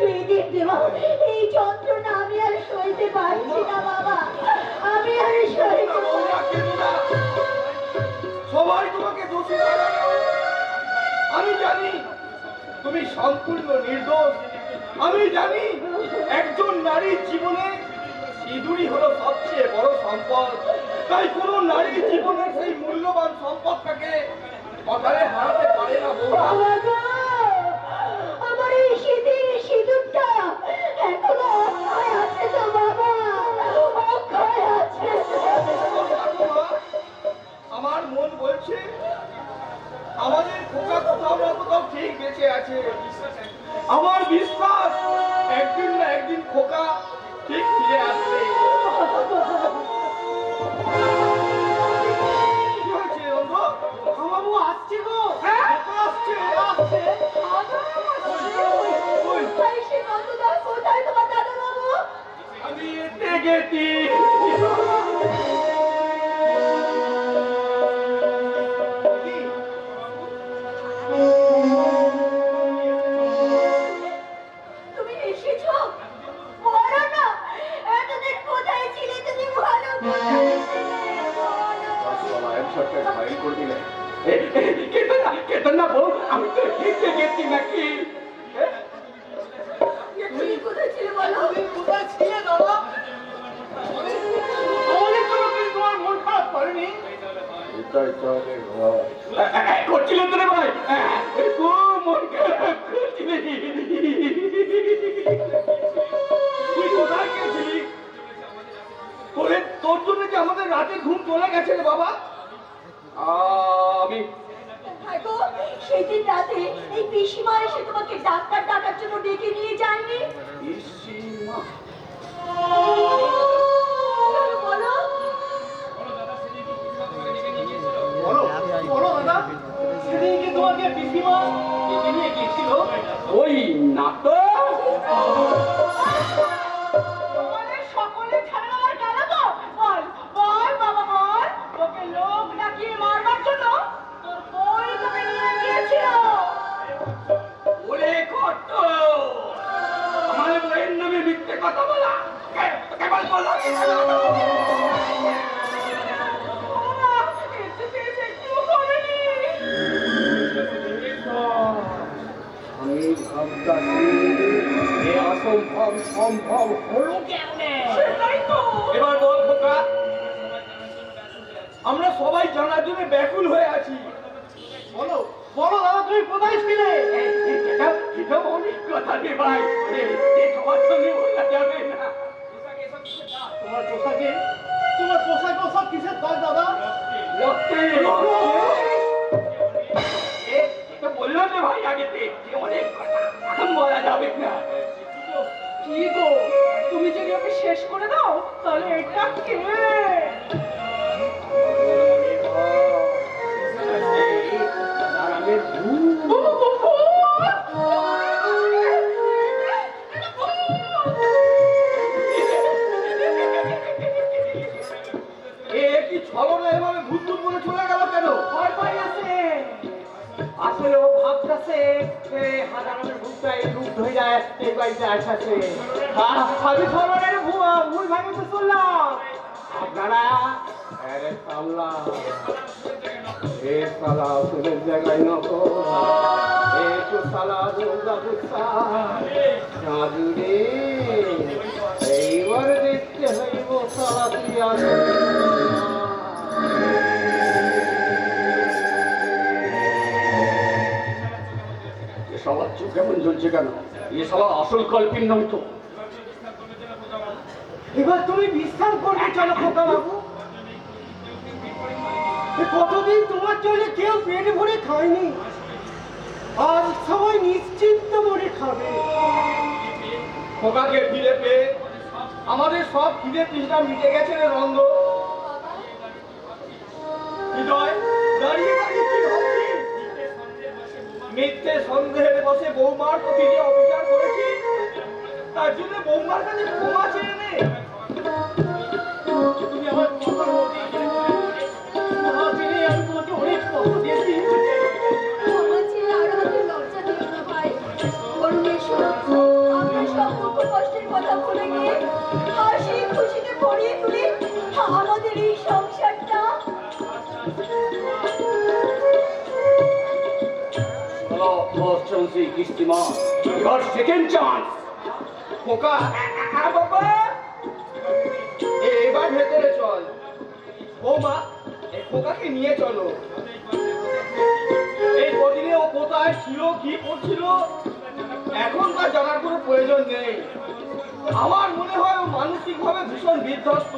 তুই দিন দেব, এই যন্ত্রণা আমি আর সইতে পারছি না বাবা, আমি আর সইতে পারছি না। সবাই তোমাকে দোষী বানায়। আমি জানি তুমি সম্পূর্ণ নির্দোষ। আমি জানি একজন নারীর জীবনে সিঁদুরই হলো সবচেয়ে বড় সম্পদ। তাই কোনো নারীর জীবনে সেই মূল্যবান সম্পদটাকে অকালে হারাতে পারে না বৌমা। আমার এই সিঁদুরটা এখনো অক্ষয় আছে তো বাবা, অক্ষয় আছে। আমার মন বলছে আমাদের খোকা কোথাও না কোথাও ঠিক বেঁচে আছে। আমার বিশ্বাস একদিন না একদিন খোকা ঠিক ফিরে আসবে। আসছে গো, আসছে আসছে। কোথায় তোমার দাদা বাবু? আমি এতে গেছি। তুমি এসেছো? বলো না, এতদিন কোথায় ছিলে তুমি? ভালো কেতন না বউ, আমি তো হেঁটে গেছি নাকি? তুমি কোথায় ছিলে বলো? কোথায় ছিলে দাদা? আমাদের তো তোমার মন খারাপ করেনি। করছিল তো রে ভাই, খুব মন খারাপ করছিলে। তুই কোথায় গেছিলি? তোর জন্য যে আমাদের রাতে ঘুম চলে গেছে রে বাবা। আমি সেদিন রাতে এই পিসিমা এসে তোমাকে ডাক্তার ডাকার জন্য ডেকে নিয়ে যায়নি? পিসিমা? বলো বলো বলো দাদা, সেদিন কি তোমাকে পিসিমা ডেকে নিয়ে গেছিল? ওই নাটক সকলে ছাড়া আর গেল তো? বল বল বাবা বল, তোকে লোক ডাকিয়ে মারবার জন্য তোর বই তোকে নিয়ে গিয়েছিল। ওরে কত আমার বইয়ের নামে মিথ্যে কথা বলা, কেবল বলো। আমি ভাবতাছি এ অসম্ভব সম্ভব হলো কেমনে? সেটাই তো। এবার বল খোকা, আমরা সবাই জানার জন্য ব্যাকুল হয়ে আছি। বলো বলো দাদা, তুমি কোথায় ছিলে? এটা অনেক কথা রে ভাই, সবার সঙ্গে বলা যাবে না। তোমার পোশাকে সব কিসের দাগ দাদা? বললাম রে ভাই আগেতে অনেক কথা, এখন বলা যাবে না। কি গো, তুমি যদি ওকে শেষ করে দাও তাহলে এটা কে? কি ছলনা এভাবে ভূত ভূত বলে চলে গেল কেন? ভয় পাই আছে। আসলে ও ভাবতেছে হাজারের ভূতটা এই রূপ হয়ে যায় এই বাড়িতে আসাছে। আমি সরকারের ভুল ভাঙতে চললাম। আপনারা আরে সাল্লা এ সালা ওদের জায়গায় नको এ তো সালা দুর্গা গুসা জাদুরে এইবার দেখতে হইব সালা তুই আসে। সবার চোখ কেমন জ্বলছে কেন? এ সবার আসল কল্পিন নয় তো। এবার তুমি বিশ্রাম করবে চলো খোকা বাবু। কতদিন তোমার জন্য কেউ পেট ভরে খায়নি, আজ সবাই নিশ্চিন্ত মনে খাবে। খোকাকে ফিরে পেয়ে আমাদের সব খিদে তৃষ্ণা মিটে গেছে রে রঙ্গ। হৃদয় দাঁড়িয়ে দাঁড়িয়ে কি ভাবছিস? মিথ্যে সন্দেহের বসে বৌমার প্রতি যে অবিচার করেছি তার জন্য বৌমার কাছে ক্ষমা চেয়ে নে। তুমি আমার কথা বলতে ক্ষমা চেয়ে আমি তোমাকে অনেক কষ্ট দিয়েছি। ক্ষমা চেয়ে আর আমাকে লজ্জা দিও না ভাই, বরং এসো আমরা first chance is Kistima. You got second chance. খোকা বাবা এবার ভেতরে চল। বৌমা এই খোকাকে নিয়ে চলো। এই কদিনে ও কোথায় ছিল কি করছিল এখন তার জানার কোনো প্রয়োজন নেই। আমার মনে হয় ও মানসিকভাবে ভীষণ বিধ্বস্ত,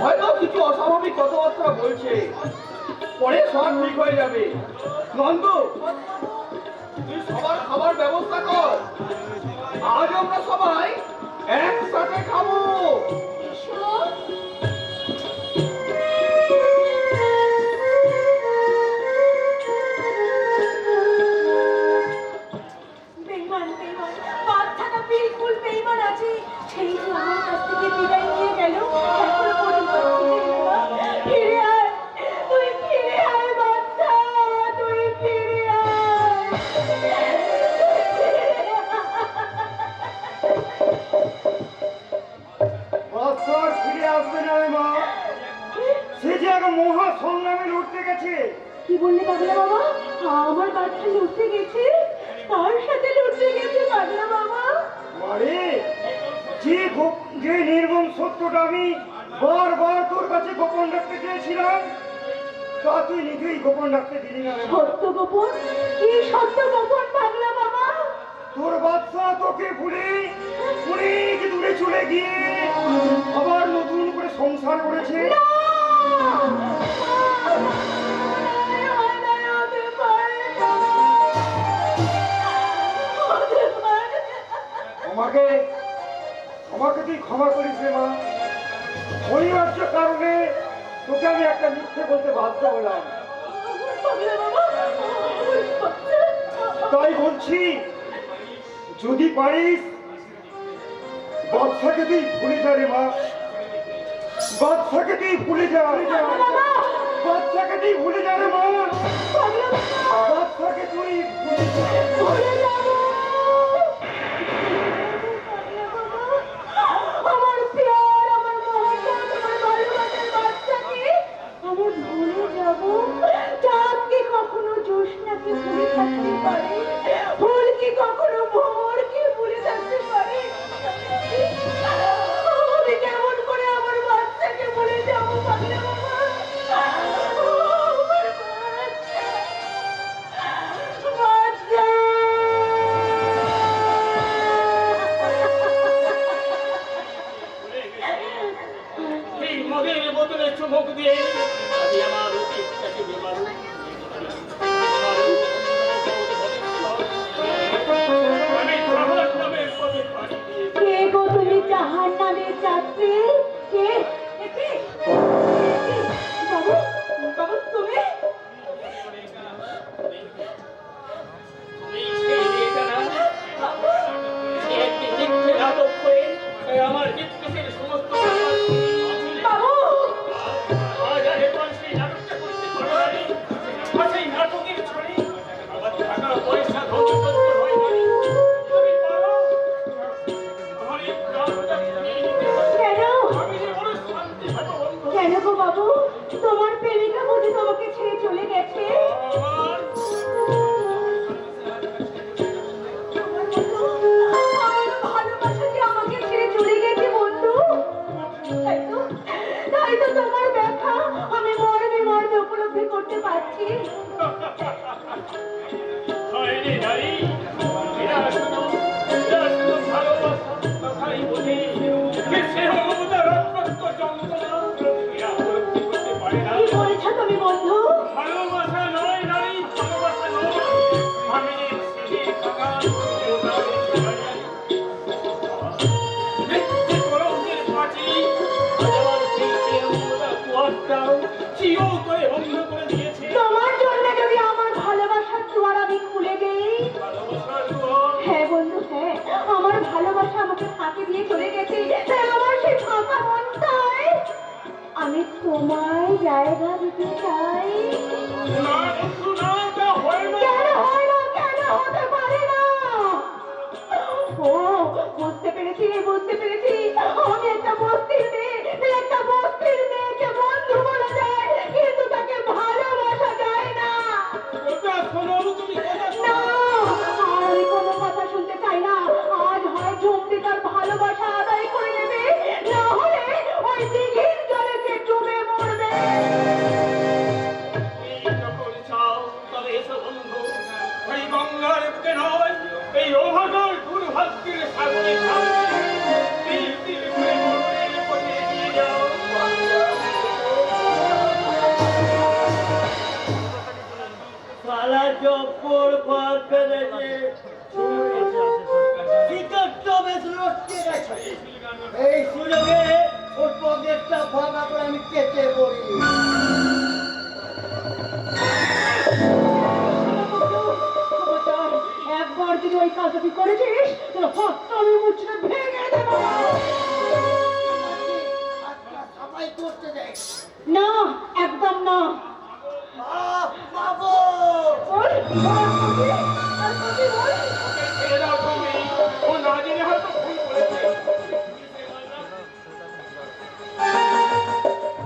হয়তো কিছু অস্বাভাবিক কথাবার্তা বলছে, পরে সব ঠিক হয়ে যাবে। নন্দ তুই সবার খাবার ব্যবস্থা কর, আজ আমরা সবাই একসাথে খাবো। বেঈমান বেঈমান বাচ্চাটা বিলকুল বেঈমান আছে। সেই যে আমার কাছ থেকে বিদায় নিয়ে গেল, এখন পর্যন্ত ফিরে আয়, তুই ফিরে আয় বাচ্চা, তুই ফিরে আয়। বাদশাহ আর ফিরে আসবে না রে মা, সে যে এক মহা সংগ্রামে লড়তে গেছে। কি বললি পাগলা বাবা? আমার বাচ্চা লড়তে গেছে? কার সাথে লড়তে গেছে পাগলা বাবা? আরে যে নির্মম সত্যটা আমি বারবার তোর কাছে গোপন রাখতে চেয়েছিলাম, তা তুই নিজেই গোপন রাখতে দিলি না রে মা। সত্য গোপন? কি সত্য গোপন পাগলা বাবা? তোর বাদশা তোকে ভুলে অনেক দূরে চলে গিয়ে আবার নতুন করে সংসার করেছে। আমাকে আমাকে তুই ক্ষমা করিস রে মা, অনিবার্য কারণে তোকে আমি একটা মিথ্যে বলতে বাধ্য হলাম। তাই বলছি, যদি পারিস বাদশাকে তুই ভুলে যা রে মা, বাদশাকে তুই ভুলে যা, বাদশাকে তুই ভুলে যা রে মা, বাদশাকে তুই ভুলে যা। আমার প্যার, আমার মহব্বত, আমার ভালোবাসার বাচ্চাকে আমি ভুলে যাব? চাঁদ কি কখনো জ্যোৎস্নাকে ভুলে থাকতে পারে? ফুল কি কখনো ভোরকে ভুলে থাকতে পারে? আমি কেমন করে আমার বাচ্চাকে ভুলে যাব পাগলা বাবা? আমার বাচ্চা, বাচ্চা। এই মদের বোতলে চুমুক দিয়ে আমি আমার অতীতটাকে বেমারু আমি জাহান নামের পথে পাড়ি দিয়েছি। কে গো তুমি জাহান নামের যাত্রী? কে? কে? বাবু, বাবু তুমি? এই সেই মেয়েটা না, সে একটি মিথ্যে নাটক হয়ে আমার নির্দেশের সমস্ত বাবু! আজ আর এখন সেই নাটকটা করতে পারো নাই। আর সেই নাটকের ছড়ে আমার টাকা পয়সা ধনসম্পদ হয় নাই। তুমি পারো আমার এই প্রাণটা নিয়ে নিতে। কেন? আমি যে বড় শান্তি পাবো বন্ধু। কেন গো বাবু? তোমার প্রেমিকা বুঝি তোমাকে ছেড়ে চলে গেছে? আমার আমার ভালোবাসা যে আমাকে ছেড়ে চলে গেছে বন্ধু। তাই তো তোমার ব্যথা আমি মর্মে মর্মে উপলব্ধি করতে পারছি। হয়নি নারী, এরা শুধু ভালোবাসার কথাই বোঝে। সে মমতার অত্যন্ত যন্ত্রণা এরা উপলব্ধি করতে পারে না। কি বলছো তুমি বন্ধু? ভালোবাসা নয় নারী, ভালোবাসা নয়। আমি যে স্নেহে থাকা মিথ্যে কলঙ্কের পাঁচি আমার সেই মমতা কুয়ারটাও চির করে বন্ধ করে দিয়েছে। তোমার জন্য যদি আমার ভালোবাসার দুয়ার আমি খুলে দেই। ভালোবাসার দুয়ার হ্যাঁ বন্ধু, হ্যাঁ, আমার ভালোবাসা আমাকে ফাঁকি দিয়ে চলে গেছে। তাই আমার সেই ফাঁকা মনটায় আমি তোমায় জায়গা দিতে চাই। না বন্ধু না, তা হয় না। কেন হয় না? কেন হতে পারে না? ও বুঝতে পেরেছি, বুঝতে পেরেছি। আমি একটা বস্তির মেয়ে, একটা বস্তির মেয়েকে বন্ধু বলা যায়, কিন্তু তাকে ভালোবাসা যায় না। ওটা শোনো গঙ্গার বুকে নয়, এই অভাগর দুর্ভাগ্যের সাগরে ঝাঁপিয়ে তিল তিল করে মরণের পথে এগিয়ে যাও। সালা জব্বর পার ফেলেছে, টিকিটটা বেশ লটকে গেছে। এই সুযোগে ওর পকেটটা ফাঁকা করে আমি কেটে পড়ি। খবরদার, একবার যদি ওই কাজটা তুই করেছিস তোর হাতটা আমি মুচড়ে ভেঙে দেবো। আজকে সাফাই করতে দেয়। না, একদম না। বাবু বল, আর কবি, বল। ওকে ছেড়ে দাও তুমি, ও না জেনে হয়তো ভুল করেছে।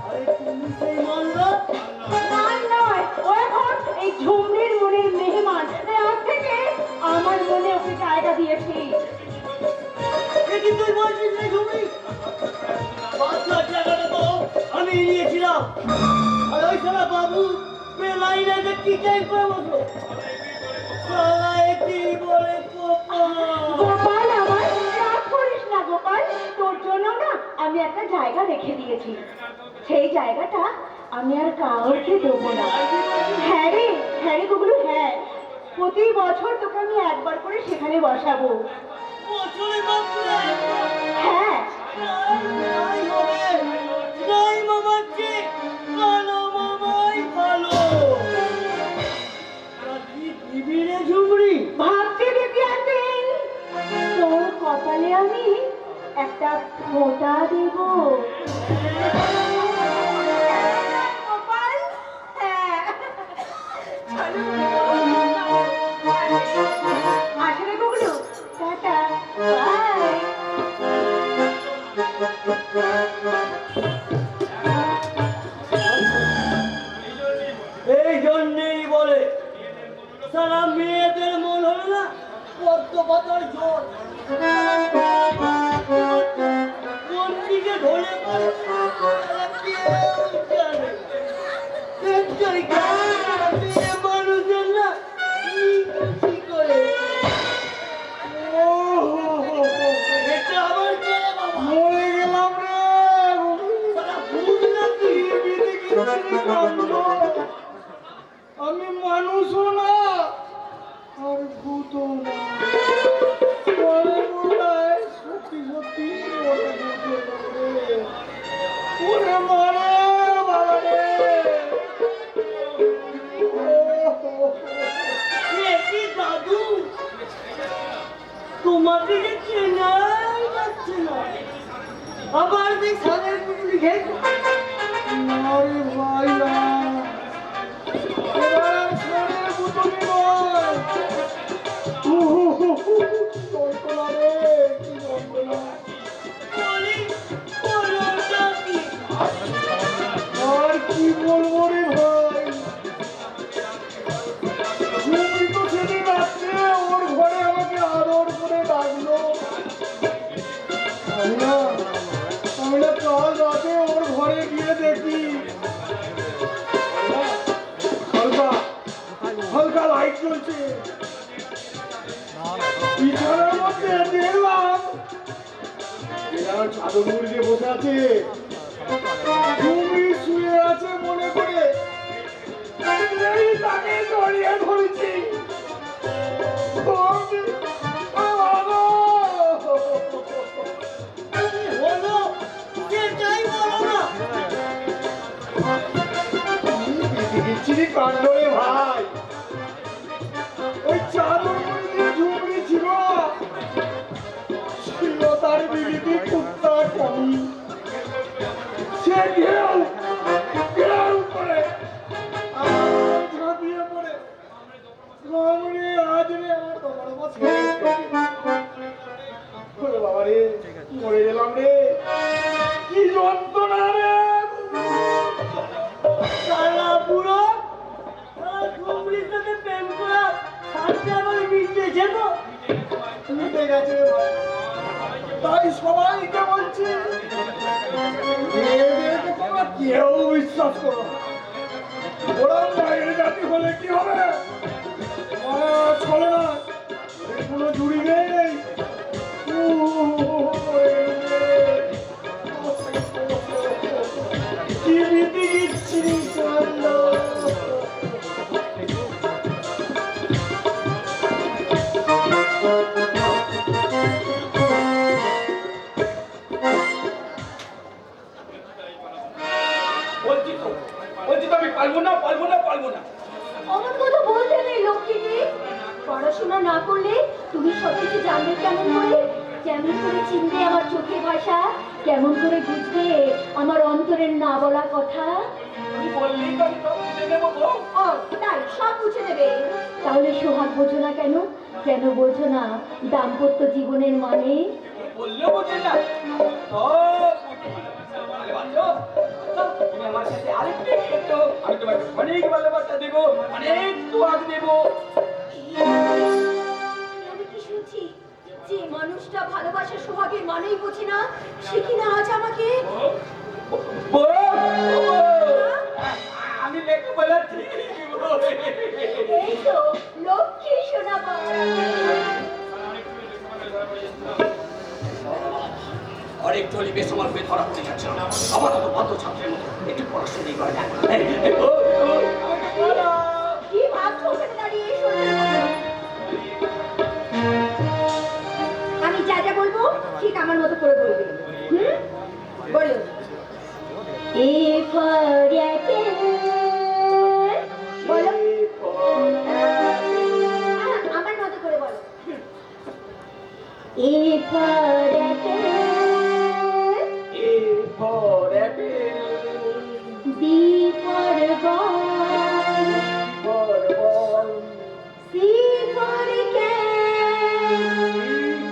আরে তুমি সেই মানলা নয়, নয়, ও এখন এই ঝুমরির মনের মেহমান। তাই আজ থেকে আমার মনে ওকে জায়গা দিয়েছি। কি তুই বলছিস রে ঝুমরি? বাচ্চার জায়গাটা তো আমি নিয়েছিলাম। আর ওই শালা বাবু লাইনে যে কি চাই করে বসলো, শালা কি বলে গোপাল, আমার রাগ করিস না গোপাল। তোর জন্য না আমি একটা জায়গা রেখে দিয়েছি। সেই জায়গাটা আমি আর কাউকে দেবো না। হ্যাঁ রে, হ্যাঁ রে গুগলু, হ্যাঁ। প্রতি বছর তোকে আমি একবার করে সেখানে বসাবো। বছরে মাত্র একবার। হ্যাঁ, নাই হবে, নাই মামার চেয়ে কালো মামাই ভালো। কি দিবি রে ঝুমরি? ভাবছি দিদি একদিন তোর কপালে আমি একটা ফোঁটা দেব। গোপাল, হ্যাঁ। আসলে গুগলু, টাটা, বাই। এই জন্যেই বলে সারা মেয়েদের মন হলো না পদ্ম পাতার জল, কোন দিকে ঢলে পড়ে তারা কেউ জানে। সেটাই মেয়ে মানুষের না কি করে এটা আমার ছেলে বাবা। মরে গেলাম রে। সারা ভূত নাকি? আমি মানুষও না আর ভূতও না। মনে মনে হয় সত্যি সত্যি ওরে ভূত হলো রে। ওরে মারে বাবা রে। এ কি দাদু, তোমাকে যে চেনাই যাচ্ছে না। আবার দেখ সাদের পুটুলি খেয়েছো। আরে ভাই না, এবার ছেড়ে পুতুলি নয়। যন্ত্রণা রে, কি যন্ত্রণা। বলি বলোটা কি? আর কি বলবো রে ভাই, ঝুমরি তো সেদিন রাত্রে ওর ঘরে আমাকে আদর করে ডাকলো। আমি না কাল রাতে ওর ঘরে গিয়ে দেখি হালকা হালকা লাইট জ্বলছে। বিছানার মধ্যে দেখলাম এরা চাদর মুড়ি দিয়ে বসে আছে। ঝুমরি শুয়ে আছে মনে করে এই তাকে জড়িয়ে ধরেছি। হলো সেটাই বলো না। বিচ্ছিরি কাণ্ড রে ভাই। ওই চাদর মুড়ি দিয়ে ঝুমরি ছিল তার বিবিধি কুত্তা কমি। সে ঢেউ ঢেউ করে আমার ঝাঁপিয়ে পড়ে রামরে আজ রে আমার তোমার বাবা রে, মরে গেলাম রে, কি যন্ত্রণা রে। সারা বুড়ো ঝুমরির সাথে প্রেম করা সাথে আবার মিটেছে তো। মিটে গেছে রে ভাই। তাই সবাইকে বলছি মেয়েদেরকে তোমরা কেউ বিশ্বাস করো না। ওরা বাইরে জাতি হলে কি হবে? চলে না না করলে তুমি সব কিছু জানবে কেমন করে চিনবে আমার চোখের ভাষা, কেমন করে বুঝবে আমার অন্তরের না বলা কথা? তুমি বললেই তো আমি সব বুঝে নেবো গো। ও তাই সব বুঝে নেবে। তাহলে সোহাগ বোঝো না কেন? কেন বোঝো না দাম্পত্য জীবনের মানে? বললেও বোঝে না, সব বুঝি। তাহলে বাঁচো, তুমি আমার সাথে আরেকটু খেতো, আমি তোমাকে অনেক ভালোবাসা দেবো, অনেক তোয়াগ দেবো। আমি কি শুনছি যে মানুষটা ভালোবাসা সোহাগের মানেই বোঝে না, সে কিনা আজ আমাকে বউ, আমি লেখাপড়া ঠিক এই তো লক্ষ্মী সোনা অনেক জলি বেশ আমার হয়ে ধরা পড়ে যাচ্ছে, আমার তো বাধ্য ছাত্রের মতো একটু পড়াশোনাই করে না। কি ভাবছো ওখানে দাঁড়িয়ে সোনার মতো? আমি যা যা বলবো ঠিক আমার মতো করে বলবে। বলো। A for Apple. বলো। আমার মতো করে বলো। A for Apple. for apple, B for ball. for ball, C for cat.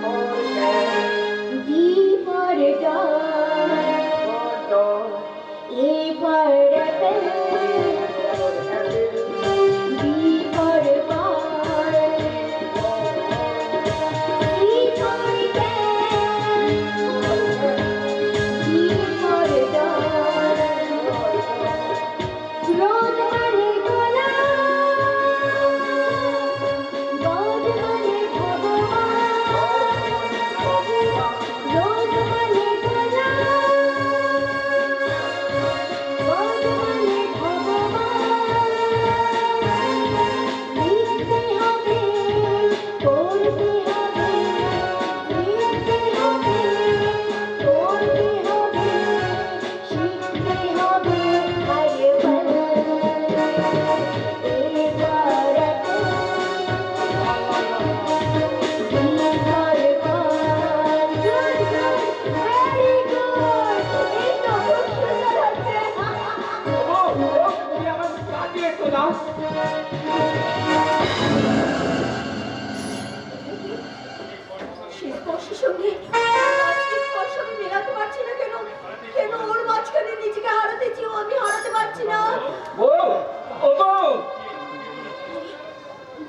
for cat, D for dog. for dog, A for apple. for apple, B for ball. C for cat. D for dog. Rose মানে গোলাপ, God মানে ভগবান। Rose মানে গোলাপ, God মানে ভগবান। লিখতে হবে, পড়তে হবে, লিখতে হবে, পড়তে হবে, শিখতে হবে। আরে বল, এবার তুমি আমার কাটিয়ে তো দাও। স্পর্শের সঙ্গে আজকে স্পর্শ আমি মেলাতে পারছি না কেন? কেন ওর মাঝখানে নিজেকে হারাতে চেয়েও আমি হারাতে পারছি না? বউ, ও বউ,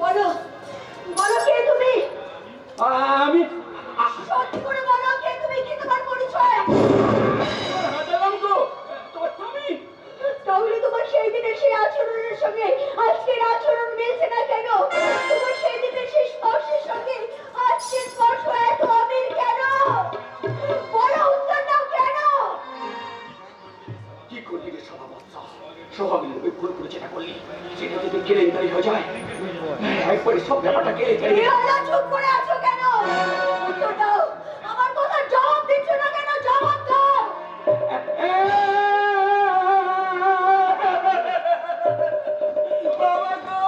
বলো, বলো কে তুমি? আমি সত্যি করে বলো কে তুমি, কি তোমার পরিচয়? হাজারাম তো তোমার স্বামী। তাহলে তোমার সেই দিনের সেই আচরণের সঙ্গে আজকের আচরণ মিলছে না কেন? তোমার সেই দিনের সেই স্পর্শের সঙ্গে আজকের স্পর্শ এত অমিল কেন? বলো, উত্তর দাও কেন? কি করলি রে সভাবৎসা? সোহাগের ওই ভুল করে যেটা করলি সেটা যদি কেলেঙ্কারি হয়ে যায়, একবারে সব ব্যাপারটা কেলেঙ্কারি। কি হলো? চুপ করে আছো কেন? উত্তর দাও, আমার কথা জবাব দিচ্ছ না কেন? জবাব দাও। বাবা গো,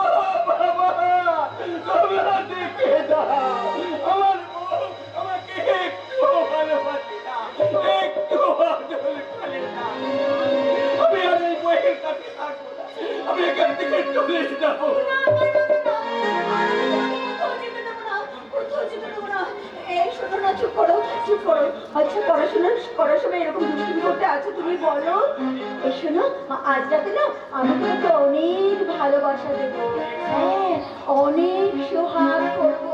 বাবা, তোমরা দেখে দাও, আমার বউ আমাকে একটু ভালোবাসে না, একটু আদর করে না। আমি আর এই বইয়ের কাছে থাকবো না, আমি এখান থেকে চলে যাবো। চুপ করো, চুপ করো। আচ্ছা, পড়াশোনা করার সময় এরকম দুষ্টুমি করতে আছো তুমি? বলো। এই শোনো, আজ রাতে না আমি তোমাকে অনেক ভালোবাসা দেবো, হ্যাঁ, অনেক সোহাগ করবো।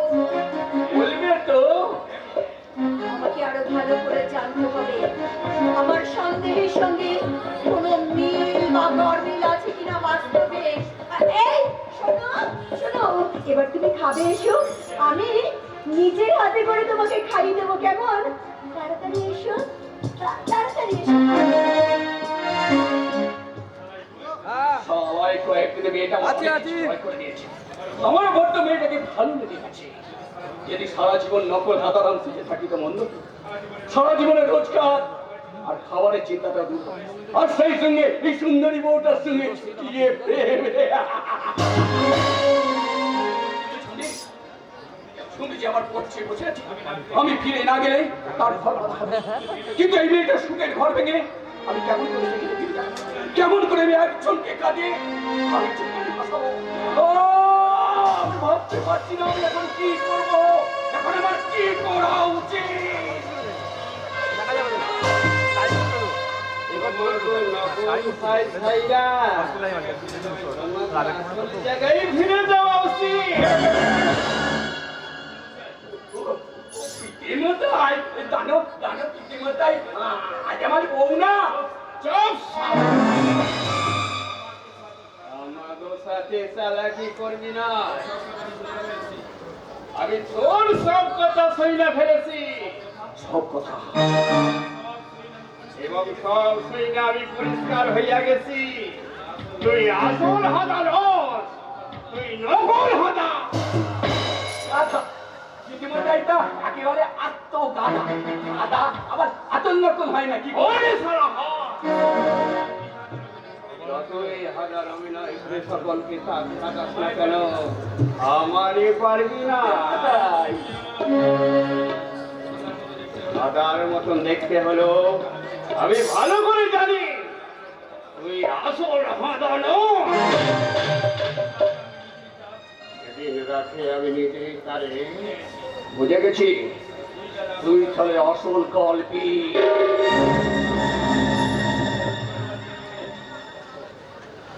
বলবে তো? আমাকে আরো ভালো করে জানতে হবে। আমার সন্দেহের সঙ্গে কোনো মিল বা গরমিল আছে কিনা বাস্তবে। এই শোনো, শোনো, এবার তুমি খাবে এসো, আমি নিজের হাতে করে তোমাকে খাইয়ে দেবো, কেমন? তাড়াতাড়ি এসো, তাড়াতাড়ি এসো। সবাই কয়েকদিনে মেয়েটা সবাই করে দিয়েছে। আমার বড্ড মেয়েটাকে ভালো লেগে গেছে। যদি সারা জীবন নকল হাতারাম শিখে থাকি তো মন্দ কি? সারা জীবনের রোজগার আর খাবারের চিন্তাটা দূর হয়, আর সেই সঙ্গে এই সুন্দরী বউটার সঙ্গে ছিটিয়ে প্রেম। যে আমার পড়ছে বসে আছে, আমি ফিরে না গেলে তার ঘর বাঁধা হবে। কিন্তু এই মেয়েটার সুখের ঘর ভেঙে আমি কেমন করে সেখানে ফিরে যাবো? কেমন করে আমি একজনকে কাঁদিয়ে আরেকজনকে হাসাবো? ও, আমি ভাবতে পারছি না আমি এখন কি করবো, এখন আমার কি করা উচিত? জায়গায় ফিরে যাওয়া উচিত। ইতিমতাই দানব দানব ইতিমতাই আজ আমার বউ না। চুপ! আমাদের সাথে চালাকি করবি না। আমি তোর সব কথা শুনে ফেলেছি সব কথা এবং সব শুনে আমি পরিষ্কার হইয়া গেছি। তুই আসল হাদা নস, তুই নকল হাদা। আচ্ছা ইতিমতাই তা একেবারে আত্মগাদা গাদা আবার আতঙ্কন হয় নাকি? ওরে সারা হাত! যতই হাজার আমি না এখানে সকলকে থাকাস না কেন, আমারই পারবি না। দাদার মতন দেখতে হলো, আমি ভালো করে জানি তুই আসল হাদা নস। সেদিন রাতে আমি নিজেই তারে বুঝে গেছি তুই তাহলে আসল কল্পী।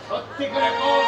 সত্যি করে বল,